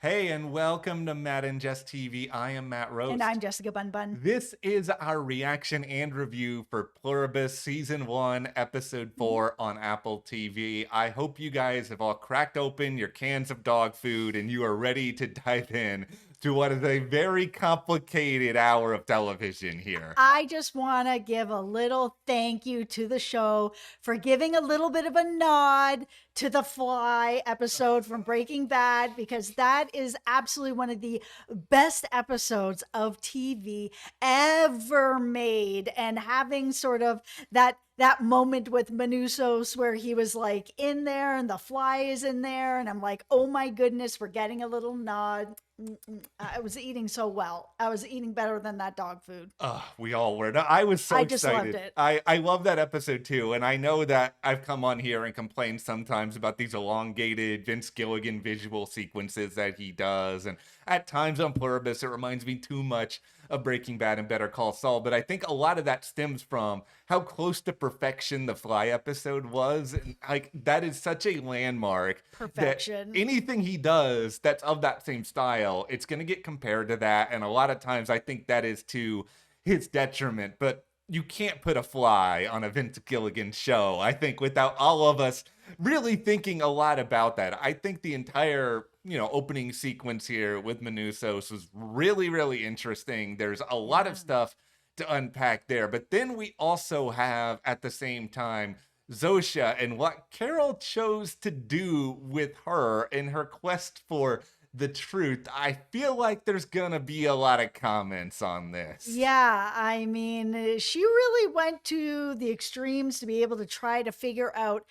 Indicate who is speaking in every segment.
Speaker 1: Hey, and welcome to Matt and Jess TV. I am Matt
Speaker 2: And I'm
Speaker 1: Roast.
Speaker 2: Jessica Bun Bun.
Speaker 1: This is our reaction and review for Pluribus Season 1, Episode 4 on Apple TV. I hope you guys have all cracked open your cans of dog food and you are ready to dive in to what is a very complicated hour of television here.
Speaker 2: I just want to give a little thank you to the show for giving a little bit of a nod to the Fly episode from Breaking Bad, because that is absolutely one of the best episodes of TV ever made. And having sort of that moment with Manousos where he was like in there and the Fly is in there, and I'm like, oh my goodness, we're getting a little nod. I was eating so well. I was eating better than that dog food.
Speaker 1: We all were. No, I was so
Speaker 2: I just loved
Speaker 1: excited.
Speaker 2: it.
Speaker 1: I love that episode too. And I know that I've come on here and complained sometimes about these elongated Vince Gilligan visual sequences that he does. And at times on Pluribus, it reminds me too much of Breaking Bad and Better Call Saul. But I think a lot of that stems from how close to perfection the Fly episode was. And like, that is such a landmark.
Speaker 2: Perfection.
Speaker 1: That anything he does that's of that same style, it's going to get compared to that. And a lot of times I think that is to his detriment, but you can't put a Fly on a Vince Gilligan show, I think, without all of us really thinking a lot about that. I think the entire, opening sequence here with Manousos was really, really interesting. There's a lot of stuff to unpack there, but then we also have at the same time Zosia and what Carol chose to do with her in her quest for the truth. I feel like there's gonna be a lot of comments on this.
Speaker 2: Yeah, I mean, she really went to the extremes to be able to try to figure out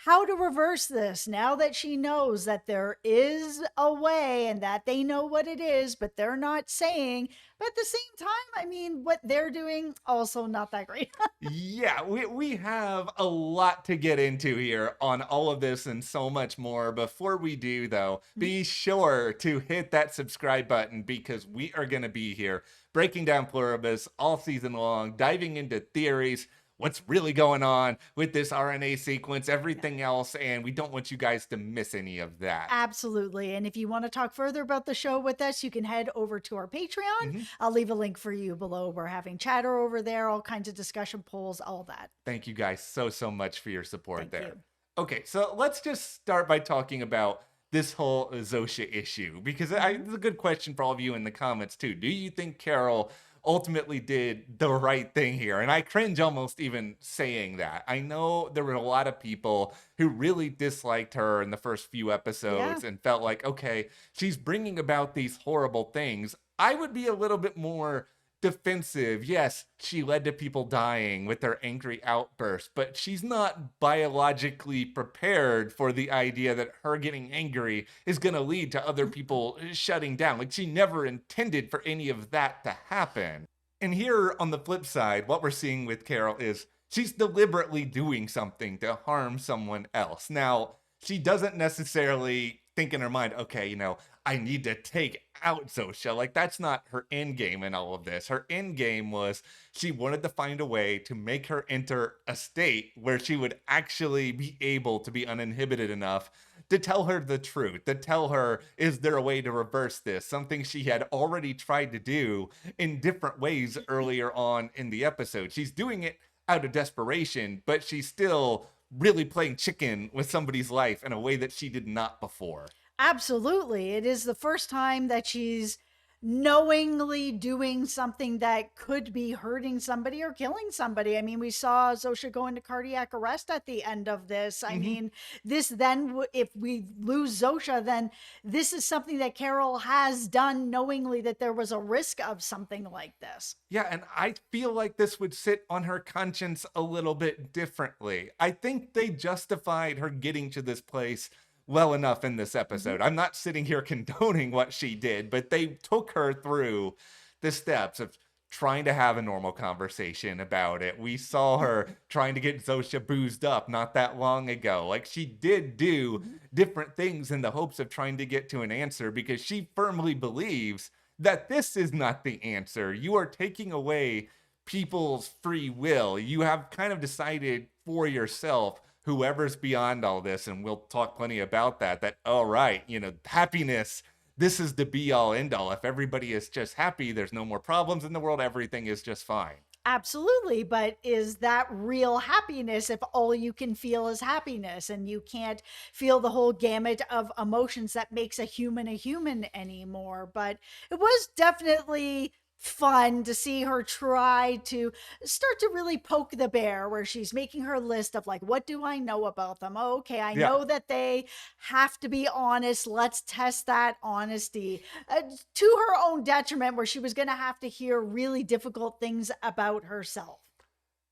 Speaker 2: how to reverse this now that she knows that there is a way and that they know what it is, but they're not saying. But at the same time, I mean, what they're doing also not that great.
Speaker 1: Yeah, we have a lot to get into here on all of this and so much more. Before we do, though, be sure to hit that subscribe button because we are going to be here breaking down Pluribus all season long, diving into theories, what's really going on with this RNA sequence, everything else, and we don't want you guys to miss any of that.
Speaker 2: Absolutely. And if you want to talk further about the show with us, you can head over to our Patreon. I'll leave a link for you below. We're having chatter over there, all kinds of discussion polls, all that.
Speaker 1: Thank you guys so much for your support
Speaker 2: Thank
Speaker 1: there.
Speaker 2: you.
Speaker 1: Okay, so let's just start by talking about this whole Zosia issue, because it's a good question for all of you in the comments too. Do you think Carol ultimately did the right thing here? And I cringe almost even saying that. I know there were a lot of people who really disliked her in the first few episodes and felt like, okay, she's bringing about these horrible things. I would be a little bit more defensive. Yes, she led to people dying with her angry outburst, but she's not biologically prepared for the idea that her getting angry is going to lead to other people shutting down. Like, she never intended for any of that to happen. And here on the flip side, what we're seeing with Carol is she's deliberately doing something to harm someone else. Now, she doesn't necessarily think in her mind, okay, I need to take out Zosia. Like, that's not her end game in all of this. Her end game was she wanted to find a way to make her enter a state where she would actually be able to be uninhibited enough to tell her the truth, to tell her, is there a way to reverse this? Something she had already tried to do in different ways earlier on in the episode. She's doing it out of desperation, but she's still really playing chicken with somebody's life in a way that she did not before.
Speaker 2: Absolutely. It is the first time that she's knowingly doing something that could be hurting somebody or killing somebody. I mean, we saw Zosia go into cardiac arrest at the end of this. I mean, this then, if we lose Zosia, then this is something that Carol has done knowingly that there was a risk of something like this.
Speaker 1: Yeah, and I feel like this would sit on her conscience a little bit differently. I think they justified her getting to this place well enough in this episode. I'm not sitting here condoning what she did, but they took her through the steps of trying to have a normal conversation about it. We saw her trying to get Zosia boozed up not that long ago. Like, she did do different things in the hopes of trying to get to an answer because she firmly believes that this is not the answer. You are taking away people's free will. You have kind of decided for yourself, whoever's beyond all this, and we'll talk plenty about that, all right, happiness, this is the be all end all. If everybody is just happy, there's no more problems in the world, everything is just fine.
Speaker 2: Absolutely, but is that real happiness if all you can feel is happiness and you can't feel the whole gamut of emotions that makes a human anymore? But it was definitely fun to see her try to start to really poke the bear, where she's making her list of like, what do I know about them? Oh, okay, I
Speaker 1: Yeah.
Speaker 2: know that they have to be honest. Let's test that honesty, to her own detriment, where she was going to have to hear really difficult things about herself.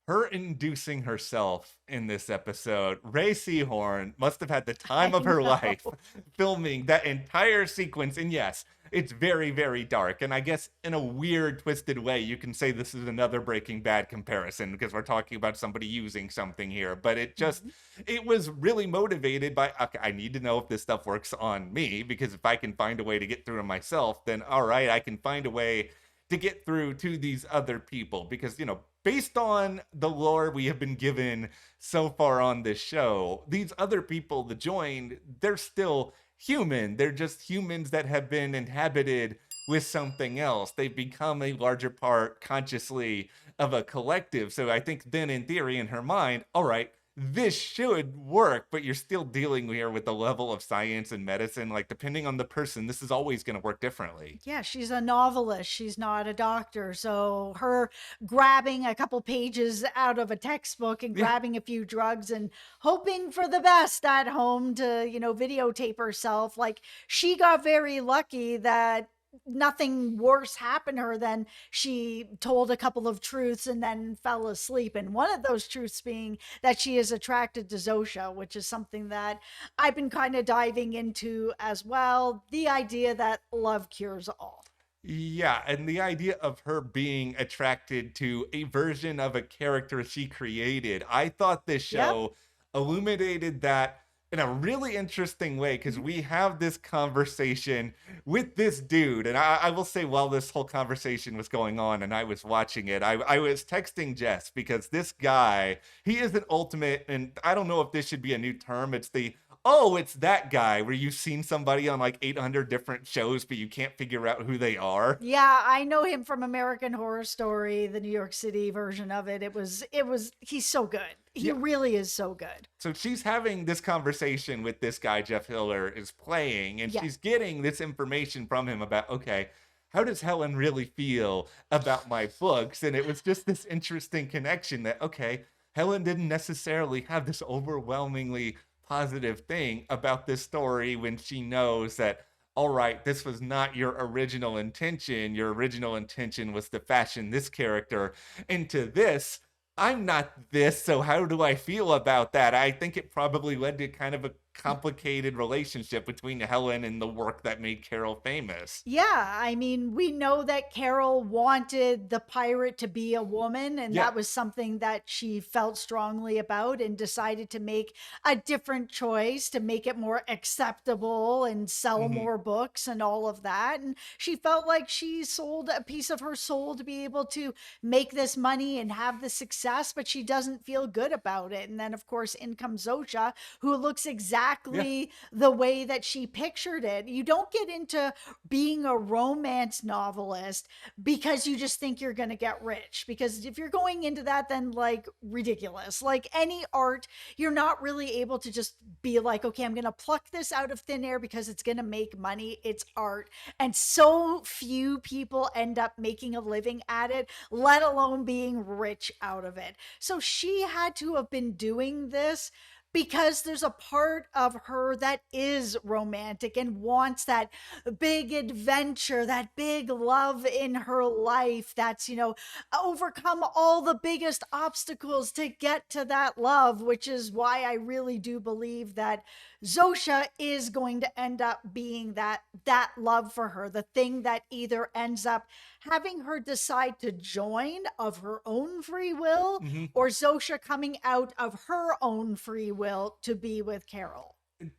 Speaker 1: Her inducing herself in this episode, Ray Seahorn must have had the
Speaker 2: I
Speaker 1: time of her
Speaker 2: know.
Speaker 1: life filming that entire sequence. And yes, it's very, very dark. And I guess in a weird, twisted way, you can say this is another Breaking Bad comparison because we're talking about somebody using something here. But
Speaker 2: Mhm.
Speaker 1: it was really motivated by, okay, I need to know if this stuff works on me, because if I can find a way to get through to myself, then all right, I can find a way to get through to these other people. Because, based on the lore we have been given so far on this show, these other people that joined, they're still human. They're just humans that have been inhabited with something else. They've become a larger part consciously of a collective. So I think then, in theory, in her mind, all right, this should work, but you're still dealing here with the level of science and medicine. Like, depending on the person, this is always going to work differently.
Speaker 2: Yeah, she's a novelist. She's not a doctor. So her grabbing a couple pages out of a textbook and
Speaker 1: Yeah.
Speaker 2: grabbing a few drugs and hoping for the best at home to, videotape herself. Like, she got very lucky that nothing worse happened to her than she told a couple of truths and then fell asleep. And one of those truths being that she is attracted to Zosia, which is something that I've been kind of diving into as well. The idea that love cures all.
Speaker 1: Yeah, and the idea of her being attracted to a version of a character she created, I thought this
Speaker 2: Yep.
Speaker 1: show illuminated that in a really interesting way, because
Speaker 2: Mhm.
Speaker 1: we have this conversation with this dude. And I will say, while this whole conversation was going on and I was watching it, I was texting Jess, because this guy, he is an ultimate, and I don't know if this should be a new term. It's the, oh, it's that guy where you've seen somebody on like 800 different shows, but you can't figure out who they are.
Speaker 2: Yeah, I know him from American Horror Story, the New York City version of it. He's so good. He
Speaker 1: Yeah.
Speaker 2: really is so good.
Speaker 1: So she's having this conversation with this guy Jeff Hiller is playing, and
Speaker 2: Yeah.
Speaker 1: she's getting this information from him about, okay, how does Helen really feel about my books? And it was just this interesting connection that, okay, Helen didn't necessarily have this overwhelmingly positive thing about this story when she knows that, all right, this was not your original intention. Your original intention was to fashion this character into this. I'm not this, so how do I feel about that? I think it probably led to kind of a complicated relationship between Helen and the work that made Carol famous.
Speaker 2: Yeah, I mean, we know that Carol wanted the pirate to be a woman, and
Speaker 1: Yeah.
Speaker 2: that was something that she felt strongly about and decided to make a different choice to make it more acceptable and sell
Speaker 1: Hmm.
Speaker 2: more books and all of that. And she felt like she sold a piece of her soul to be able to make this money and have the success, but she doesn't feel good about it. And then, of course, in comes Zosia, who looks
Speaker 1: Yeah.
Speaker 2: exactly the way that she pictured it. You don't get into being a romance novelist because you just think you're going to get rich. Because if you're going into that, then like ridiculous. Like any art, you're not really able to just be like, okay, I'm going to pluck this out of thin air because it's going to make money. It's art. And so few people end up making a living at it, let alone being rich out of it. So she had to have been doing this because there's a part of her that is romantic and wants that big adventure, that big love in her life that's, overcome all the biggest obstacles to get to that love, which is why I really do believe that Zosia is going to end up being that love for her, the thing that either ends up having her decide to join of her own free will,
Speaker 1: Hmm.
Speaker 2: or Zosia coming out of her own free will to be with Carol.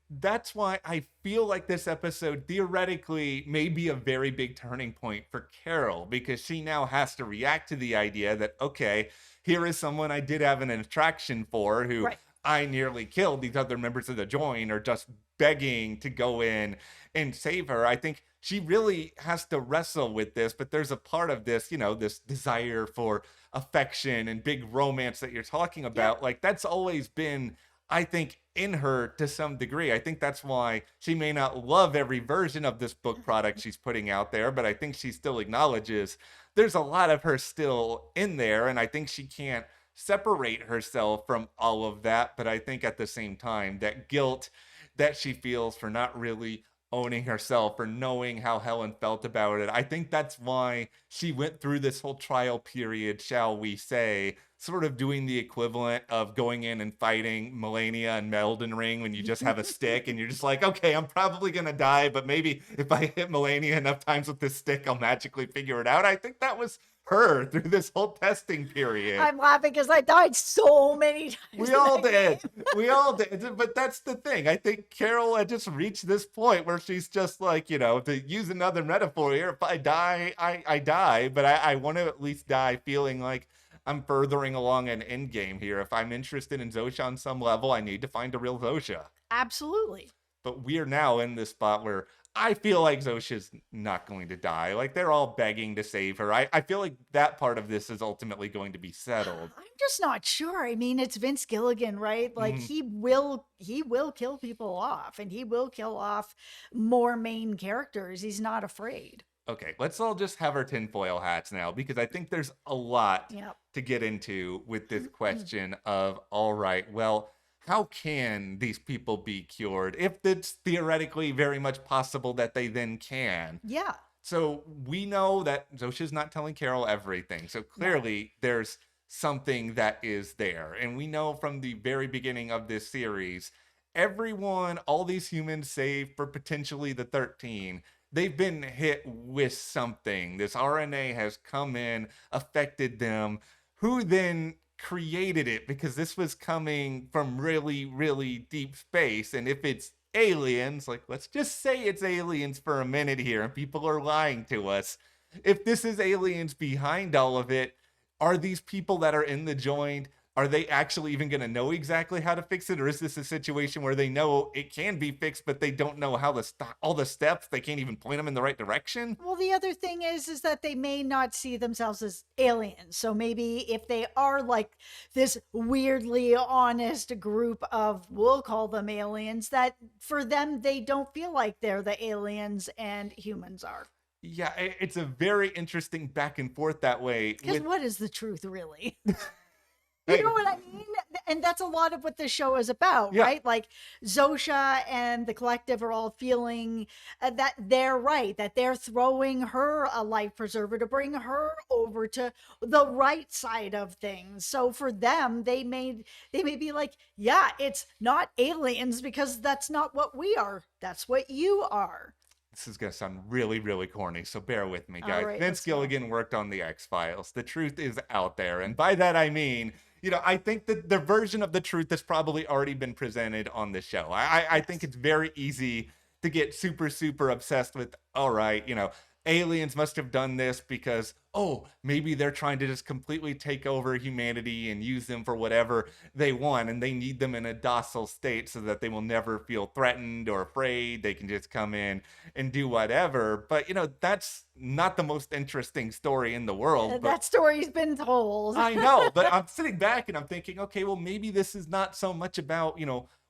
Speaker 1: That's why I feel like this episode theoretically may be a very big turning point for Carol, because she now has to react to the idea that, okay, here is someone I did have an attraction for who
Speaker 2: Right.
Speaker 1: I nearly killed these other members of the join, or just begging to go in and save her. I think she really has to wrestle with this, but there's a part of this, this desire for affection and big romance that you're talking
Speaker 2: Yeah.
Speaker 1: about. Like, that's always been, I think, in her to some degree. I think that's why she may not love every version of this book product she's putting out there, but I think she still acknowledges there's a lot of her still in there, and I think she can't separate herself from all of that. But I think at the same time, that guilt that she feels for not really owning herself or knowing how Helen felt about it, I think that's why she went through this whole trial period, shall we say, sort of doing the equivalent of going in and fighting Melania and Elden Ring when you just have a stick and you're just like, okay, I'm probably gonna die, but maybe if I hit Melania enough times with this stick, I'll magically figure it out. I think that was her through this whole testing period.
Speaker 2: I'm laughing because I died so many times.
Speaker 1: We all did. We all did. But that's the thing. I think Carol had just reached this point where she's just like, to use another metaphor here, if I die, I die. But I want to at least die feeling like I'm furthering along an end game here. If I'm interested in Zosia on some level, I need to find a real Zosia.
Speaker 2: Absolutely.
Speaker 1: But we're now in this spot where I feel like Zosia's not going to die. Like, they're all begging to save her. I feel like that part of this is ultimately going to be settled.
Speaker 2: I'm just not sure. I mean, it's Vince Gilligan, right? Like he will kill people off, and he will kill off more main characters. He's not afraid.
Speaker 1: Okay, let's all just have our tinfoil hats now, because I think there's a lot
Speaker 2: Yep.
Speaker 1: to get into with this question of, all right, well, how can these people be cured if it's theoretically very much possible that they then can?
Speaker 2: Yeah.
Speaker 1: So we know that Zosia's not telling Carol everything. So clearly there's something that is there. And we know from the very beginning of this series, everyone, all these humans, save for potentially the 13, they've been hit with something. This RNA has come in, affected them. Who then created it? Because this was coming from really, really deep space. And if it's aliens, like, let's just say it's aliens for a minute here, and people are lying to us. If this is aliens behind all of it, are these people that are in the joint, are they actually even going to know exactly how to fix it? Or is this a situation where they know it can be fixed, but they don't know how all the steps, they can't even point them in the right direction?
Speaker 2: Well, the other thing is that they may not see themselves as aliens. So maybe if they are like this weirdly honest group of, we'll call them aliens, that for them, they don't feel like they're the aliens and humans are.
Speaker 1: Yeah, it's a very interesting back and forth that way.
Speaker 2: Because what is the truth, really?
Speaker 1: Hey.
Speaker 2: You know what I mean? And that's a lot of what this show is about,
Speaker 1: Yeah.
Speaker 2: right? Like Zosia and the collective are all feeling that they're right, that they're throwing her a life preserver to bring her over to the right side of things. So for them, they may be like, yeah, it's not aliens because that's not what we are. That's what you are.
Speaker 1: This is going to sound really, really corny, so bear with me,
Speaker 2: All
Speaker 1: guys.
Speaker 2: right,
Speaker 1: Vince
Speaker 2: let's go.
Speaker 1: Gilligan worked on the X-Files. The truth is out there. And by that, I mean, I think that the version of the truth has probably already been presented on the show. I think it's very easy to get super, super obsessed with, all right, aliens must have done this because, oh, maybe they're trying to just completely take over humanity and use them for whatever they want, and they need them in a docile state so that they will never feel threatened or afraid. They can just come in and do whatever. But, that's not the most interesting story in the world. But
Speaker 2: That story's been told.
Speaker 1: I know, but I'm sitting back and I'm thinking, okay, well, maybe this is not so much about,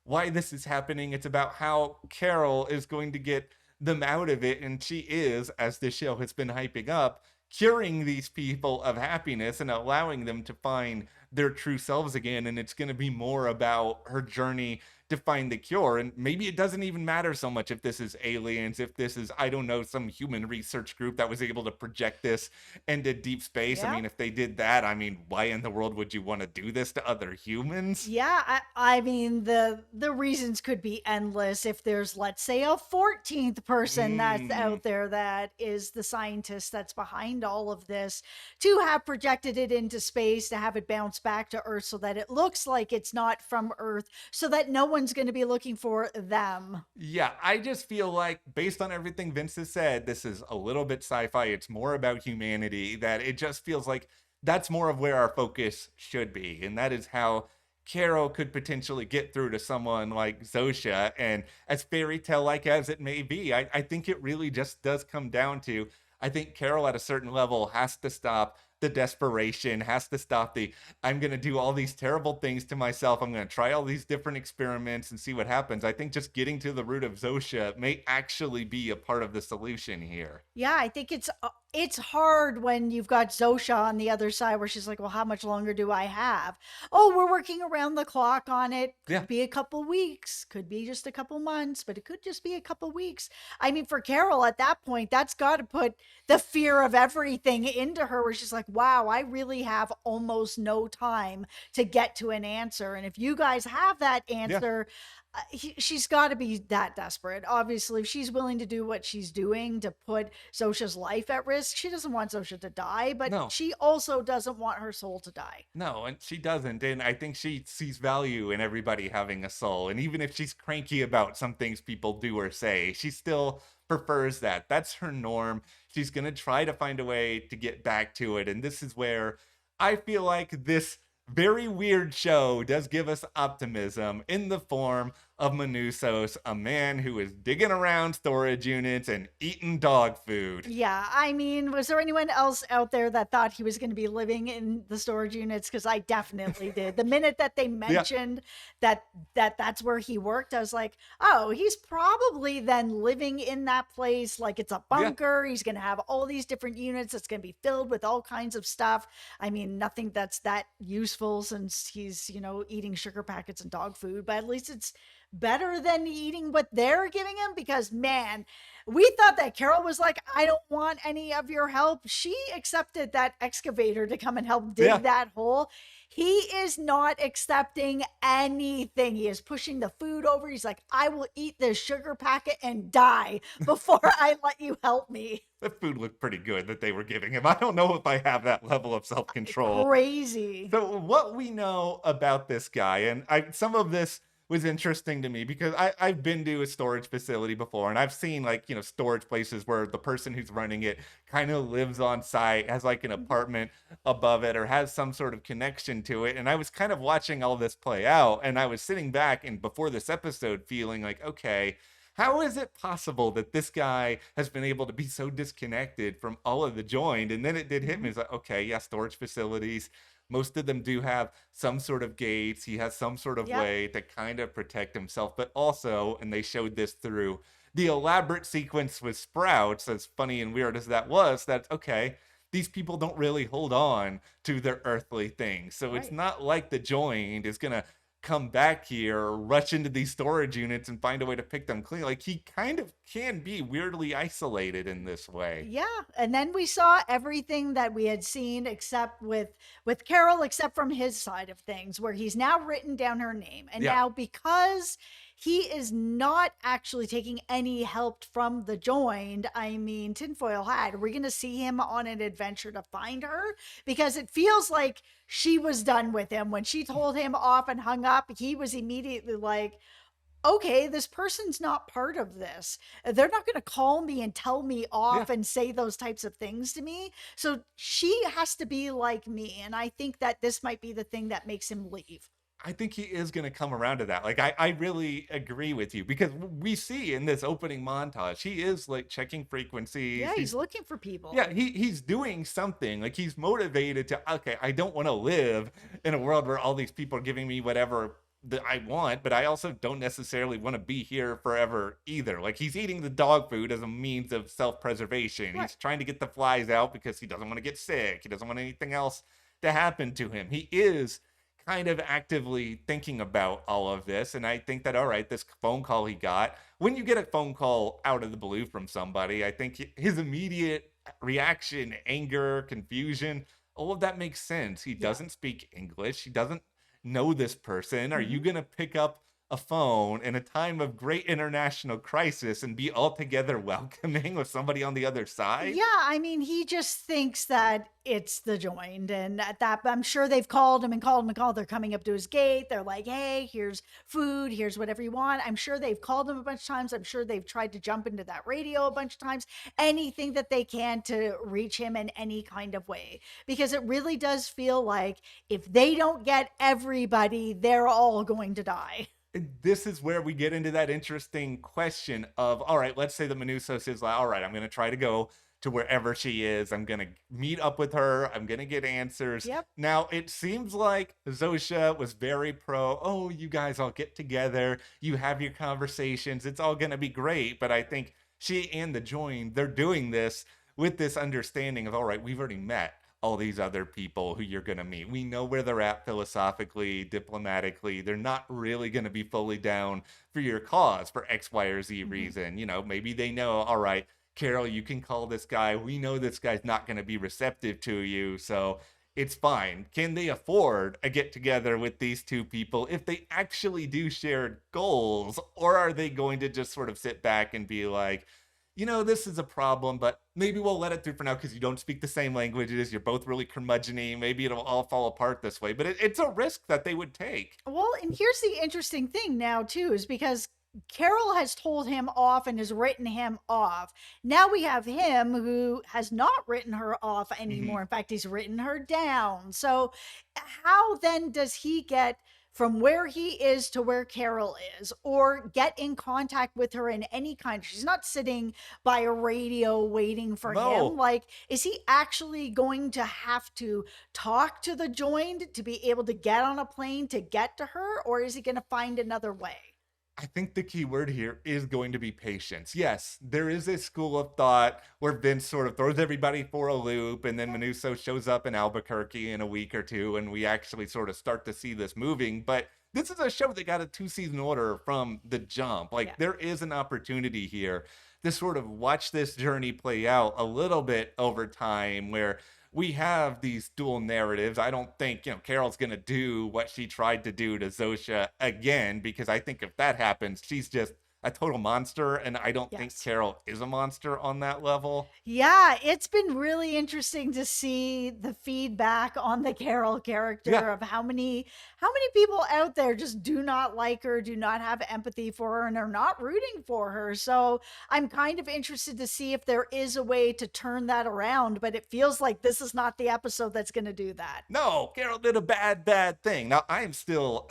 Speaker 1: why this is happening. It's about how Carol is going to get them out of it, and she is, as this show has been hyping up, curing these people of happiness and allowing them to find their true selves again. And it's going to be more about her journey to find the cure. And maybe it doesn't even matter so much if this is aliens, if this is, I don't know, some human research group that was able to project this into deep space.
Speaker 2: Yeah.
Speaker 1: I mean, if they did that, why in the world would you want to do this to other humans?
Speaker 2: Yeah, I mean the reasons could be endless. If there's, let's say, a 14th person that's out there that is the scientist that's behind all of this, to have projected it into space, to have it bounce back to Earth so that it looks like it's not from Earth, so that no one's going to be looking for them.
Speaker 1: Yeah, I just feel like, based on everything Vince has said, this is a little bit sci-fi. It's more about humanity, that it just feels like that's more of where our focus should be. And that is how Carol could potentially get through to someone like Zosia. And as fairy tale like as it may be, I think it really just does come down to I think Carol at a certain level has to stop the desperation, has to stop the I'm going to do all these terrible things to myself. I'm going to try all these different experiments and see what happens. I think just getting to the root of Zosia may actually be a part of the solution here.
Speaker 2: Yeah, I think it's hard when you've got Zosha on the other side where she's like, "Well, how much longer do I have?" "Oh, we're working around the clock on it.
Speaker 1: Yeah.
Speaker 2: Could be a couple weeks, could be just a couple months, but it could just be a couple weeks." I mean, for Carol at that point, that's got to put the fear of everything into her where she's like, "Wow, I really have almost no time to get to an answer." And if you guys have that
Speaker 1: Yeah.
Speaker 2: answer, she's got to be that desperate. Obviously, if she's willing to do what she's doing to put Zosha's life at risk, she doesn't want Zosha to die, but
Speaker 1: No.
Speaker 2: she also doesn't want her soul to die.
Speaker 1: No, and she doesn't. And I think she sees value in everybody having a soul. And even if she's cranky about some things people do or say, she still prefers that. That's her norm. She's going to try to find a way to get back to it. And this is where I feel like this very weird show does give us optimism in the form of Manousos, a man who is digging around storage units and eating dog food.
Speaker 2: Yeah, I mean, was there anyone else out there that thought he was going to be living in the storage units? Because I definitely did. The minute that they
Speaker 1: Yeah.
Speaker 2: mentioned that's where he worked, I was like, oh, he's probably then living in that place like it's a
Speaker 1: Yeah.
Speaker 2: bunker. He's going to have all these different units. It's going to be filled with all kinds of stuff. I mean, nothing that's that useful since he's, eating sugar packets and dog food, but at least it's better than eating what they're giving him because man, we thought that Carol was like, I don't want any of your help. She accepted that excavator to come and help dig
Speaker 1: Yeah.
Speaker 2: that hole. He is not accepting anything. He is pushing the food over. He's like, I will eat this sugar packet and die before I let you help me.
Speaker 1: The food looked pretty good that they were giving him. I don't know if I have that level of self control.
Speaker 2: Crazy.
Speaker 1: So what we know about this guy, and some of this was interesting to me because I've been to a storage facility before and I've seen like, storage places where the person who's running it kind of lives on site, has like an
Speaker 2: Mhm.
Speaker 1: apartment above it or has some sort of connection to it. And I was kind of watching all this play out and I was sitting back and before this episode feeling like, okay, how is it possible that this guy has been able to be so disconnected from all of the joined? And then it did hit me.
Speaker 2: Mhm.
Speaker 1: It's like, okay, yeah, storage facilities. Most of them do have some sort of gates. He has some sort of
Speaker 2: Yep.
Speaker 1: way to kind of protect himself, but also, and they showed this through the elaborate sequence with Sprouts, as funny and weird as that was, that okay, these people don't really hold on to their earthly things. So it's
Speaker 2: Right.
Speaker 1: not like the joined is gonna come back here or rush into these storage units and find a way to pick them clean. Like he kind of can be weirdly isolated in this way.
Speaker 2: Yeah, and then we saw everything that we had seen except with Carol except from his side of things where he's now written down her name. And
Speaker 1: Yeah.
Speaker 2: now because he is not actually taking any help from the joined, I mean tinfoil hat, we're going to see him on an adventure to find her because it feels like she was done with him when she told him off and hung up. He was immediately like, okay, this person's not part of this. They're not going to call me and tell me
Speaker 1: Yeah.
Speaker 2: off and say those types of things to me. So she has to be like me. And I think that this might be the thing that makes him leave.
Speaker 1: I think he is going to come around to that. Like, I really agree with you because we see in this opening montage, he is like checking frequencies.
Speaker 2: Yeah, he's looking for people.
Speaker 1: Yeah, he's doing something. Like he's motivated to, okay, I don't want to live in a world where all these people are giving me whatever that I want, but I also don't necessarily want to be here forever either. Like he's eating the dog food as a means of self-preservation.
Speaker 2: Right.
Speaker 1: He's trying to get the flies out because he doesn't want to get sick. He doesn't want anything else to happen to him. He is kind of actively thinking about all of this. And I think that, all right, this phone call he got, when you get a phone call out of the blue from somebody, I think his immediate reaction, anger, confusion, all of that makes sense. He
Speaker 2: Yeah.
Speaker 1: doesn't speak English. He doesn't know this person. Are you
Speaker 2: Mhm.
Speaker 1: going to pick up a phone in a time of great international crisis and be altogether welcoming with somebody on the other side?
Speaker 2: Yeah, I mean, he just thinks that it's the joined, and at that, I'm sure they've called him and called him and called. They're coming up to his gate. They're like, "Hey, here's food. Here's whatever you want." I'm sure they've called him a bunch of times. I'm sure they've tried to jump into that radio a bunch of times. Anything that they can to reach him in any kind of way, because it really does feel like if they don't get everybody, they're all going to die.
Speaker 1: And this is where we get into that interesting question of, all right, let's say the Manousos is like, all right, I'm going to try to go to wherever she is. I'm going to meet up with her. I'm going to get answers.
Speaker 2: Yep.
Speaker 1: Now, it seems like Zosia was very pro, oh, you guys all get together. You have your conversations. It's all going to be great. But I think she and the join, they're doing this with this understanding of, all right, we've already met all these other people who you're going to meet. We know where they're at philosophically, diplomatically. They're not really going to be fully down for your cause for X, Y, or Z reason. You know, maybe they know, all right, Carol, you can call this guy. We know this guy's not going to be receptive to you. So it's fine. Can they afford a get together with these two people if they actually do share goals? Or are they going to just sort of sit back and be like, you know, this is a problem, but maybe we'll let it through for now because you don't speak the same languages. You're both really curmudgeon-y. Maybe it'll all fall apart this way. But it's a risk that they would take.
Speaker 2: Well, and here's the interesting thing now, too, is because Carol has told him off and has written him off. Now we have him who has not written her off anymore. In fact, he's written her down. So, how then does he get from where he is to where Carol is, or get in contact with her in any kind? She's not sitting by a radio waiting for
Speaker 1: No.
Speaker 2: him. Like, is he actually going to have to talk to the joined to be able to get on a plane to get to her, or is he going to find another way?
Speaker 1: I think the key word here is going to be patience. Yes, there is a school of thought where Vince sort of throws everybody for a loop, and then Manouso shows up in Albuquerque in a week or two, and we actually sort of start to see this moving. But this is a show that got a 2-season order from the jump. Like,
Speaker 2: Yeah.
Speaker 1: there is an opportunity here to sort of watch this journey play out a little bit over time where we have these dual narratives. I don't think, you know, Carol's going to do what she tried to do to Zosia again, because I think if that happens, she's just a total monster. And I don't think
Speaker 2: Yes.
Speaker 1: Carol is a monster on that level.
Speaker 2: Yeah, it's been really interesting to see the feedback on the Carol character
Speaker 1: Yeah.
Speaker 2: of how many people out there just do not like her, do not have empathy for her, and are not rooting for her. So I'm kind of interested to see if there is a way to turn that around, but it feels like this is not the episode that's going to do that.
Speaker 1: No, Carol did a bad thing. Now I'm still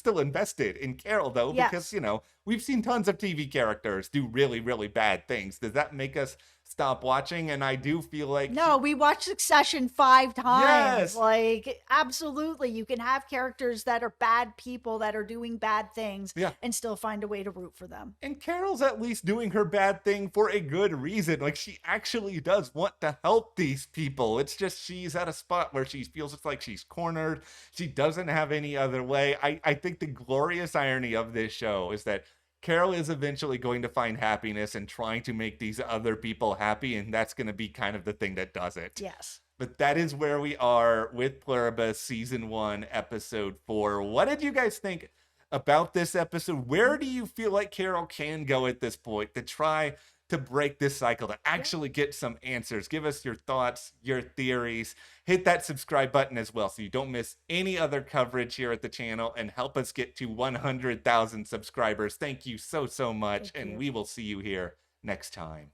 Speaker 1: invested in Carol though, because
Speaker 2: Yes.
Speaker 1: you know, we've seen tons of TV characters do really bad things. Does that make us stop watching? And I do feel like
Speaker 2: No, we watched Succession 5 times.
Speaker 1: Yes.
Speaker 2: Like, absolutely. You can have characters that are bad people that are doing bad things
Speaker 1: Yeah.
Speaker 2: and still find a way to root for them.
Speaker 1: And Carol's at least doing her bad thing for a good reason. Like, she actually does want to help these people. It's just she's at a spot where she feels it's like she's cornered. She doesn't have any other way. I think the glorious irony of this show is that Carol is eventually going to find happiness in trying to make these other people happy, and that's going to be kind of the thing that does it.
Speaker 2: Yes.
Speaker 1: But that is where we are with Pluribus Season 1, Episode 4. What did you guys think about this episode? Where do you feel like Carol can go at this point to try to break this cycle, to actually get some answers? Give us your thoughts, your theories. Hit that subscribe button as well so you don't miss any other coverage here at the channel, and help us get to 100,000 subscribers. Thank you so much,
Speaker 2: Thank
Speaker 1: and
Speaker 2: you.
Speaker 1: we will see you here next time.